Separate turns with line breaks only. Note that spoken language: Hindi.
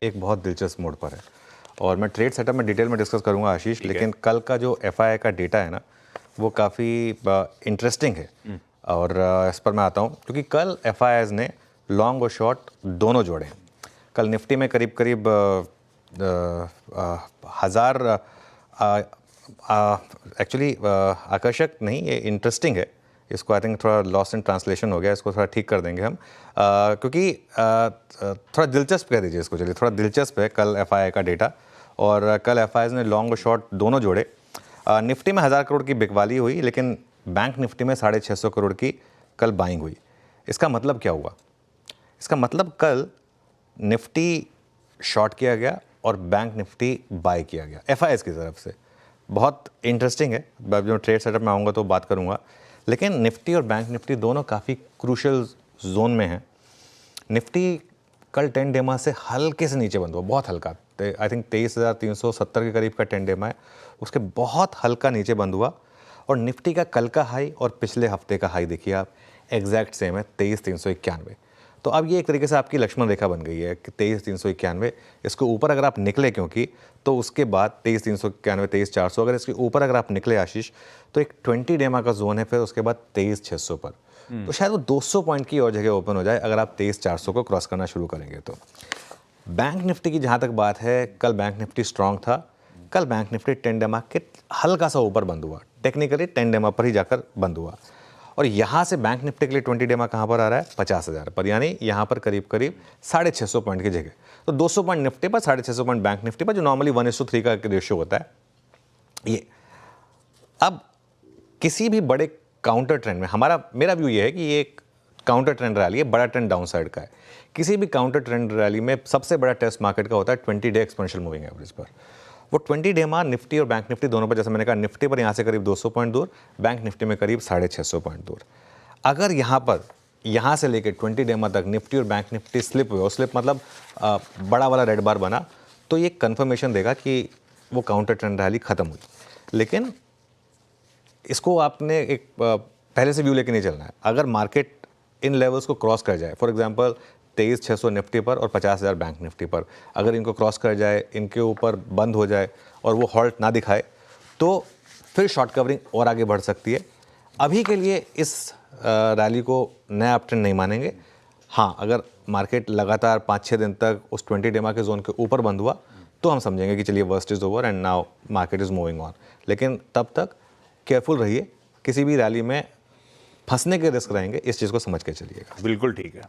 एक बहुत दिलचस्प मोड़ पर है और मैं ट्रेड सेटअप में डिटेल में डिस्कस करूंगा आशीष, लेकिन कल का जो एफआईआई का डेटा है ना वो काफ़ी इंटरेस्टिंग है और इस पर मैं आता हूं क्योंकि कल एफआईआईज ने लॉन्ग और शॉर्ट दोनों जोड़े। कल निफ्टी में करीब करीब हज़ार, एक्चुअली आकर्षक नहीं, ये इंटरेस्टिंग है। इसको आई थिंक थोड़ा लॉस इन ट्रांसलेशन हो गया, इसको थोड़ा ठीक कर देंगे हम क्योंकि थोड़ा दिलचस्प कह दीजिए इसको, चलिए थोड़ा दिलचस्प है कल एफआईआई का डेटा। और कल एफआईआई ने लॉन्ग और शॉर्ट दोनों जोड़े। निफ्टी में 1000 करोड़ की बिकवाली हुई, लेकिन बैंक निफ्टी में 650 करोड़ की कल बाइंग हुई। इसका मतलब क्या हुआ? इसका मतलब कल निफ्टी शॉर्ट किया गया और बैंक निफ्टी बाय किया गया एफआईआईज की तरफ से। बहुत इंटरेस्टिंग है, जब ट्रेड सेटअप में आऊँगा तो बात करूँगा। लेकिन निफ्टी और बैंक निफ्टी दोनों काफ़ी क्रूशल जोन में हैं। निफ्टी कल 10 डेमा से हल्के से नीचे बंद हुआ, बहुत हल्का, आई थिंक 23,370 के करीब का 10 डेमा है, उसके बहुत हल्का नीचे बंद हुआ। और निफ्टी का कल का हाई और पिछले हफ्ते का हाई देखिए आप, एग्जैक्ट सेम है, 23,391। तो अब ये एक तरीके से आपकी लक्ष्मण रेखा बन गई है कि 23,391, इसके ऊपर अगर आप निकले, क्योंकि तो उसके बाद 23,391, 23,400, अगर इसके ऊपर अगर आप निकले आशीष तो एक 20 डेमा का जोन है, फिर उसके बाद 23,600 पर। तो शायद वो 200 पॉइंट की और जगह ओपन हो जाए अगर आप 23,400 को क्रॉस करना शुरू करेंगे तो। बैंक निफ्टी की जहाँ तक बात है, कल बैंक निफ्टी स्ट्रांग था। कल बैंक निफ्टी 10 डेमा के हल्का सा ऊपर बंद हुआ, टेक्निकली 10 डेमा पर ही जाकर बंद हुआ। और यहाँ से बैंक निफ्टी के लिए 20 डेमा कहाँ पर आ रहा है? 50,000 पर, यानी यहाँ पर करीब करीब 650 पॉइंट की जगह। तो 200 पॉइंट निफ्टी पर, 650 पॉइंट बैंक निफ्टी पर, जो नॉर्मली 1:3 का रेशियो होता है ये। अब किसी भी बड़े काउंटर ट्रेंड में मेरा व्यू ये है कि ये एक काउंटर ट्रेंड रैली है, बड़ा ट्रेंड डाउन साइड का है। किसी भी काउंटर ट्रेंड रैली में सबसे बड़ा टेस्ट मार्केट का होता है 20 डे एक्सपोनेंशियल मूविंग एवरेज पर। वो 20 डेमा निफ्टी और बैंक निफ्टी दोनों पर, जैसे मैंने कहा, निफ्टी पर यहाँ से करीब 200 पॉइंट दूर, बैंक निफ्टी में करीब 650 पॉइंट दूर। अगर यहाँ से लेकर 20 डेमा तक निफ्टी और बैंक निफ्टी स्लिप हुए, और स्लिप मतलब बड़ा वाला रेड बार बना, तो ये कंफर्मेशन देगा कि वो काउंटर ट्रेंड रैली खत्म हुई। लेकिन इसको आपने एक पहले से व्यू लेके नहीं चलना है। अगर मार्केट इन लेवल्स को क्रॉस कर जाए, फॉर एग्जांपल 23,600 निफ्टी पर और 50,000 बैंक निफ्टी पर, अगर इनको क्रॉस कर जाए, इनके ऊपर बंद हो जाए और वो हॉल्ट ना दिखाए, तो फिर शॉर्ट कवरिंग और आगे बढ़ सकती है। अभी के लिए इस रैली को नया अप ट्रेंड नहीं मानेंगे। हाँ, अगर मार्केट लगातार 5-6 दिन तक उस 20 डेमा के जोन के ऊपर बंद हुआ तो हम समझेंगे कि चलिए worst is over and now market is moving on. लेकिन तब तक केयरफुल रहिए, किसी भी रैली में फंसने के रिस्क रहेंगे, इस चीज़ को समझ के चलिएगा।
बिल्कुल ठीक है।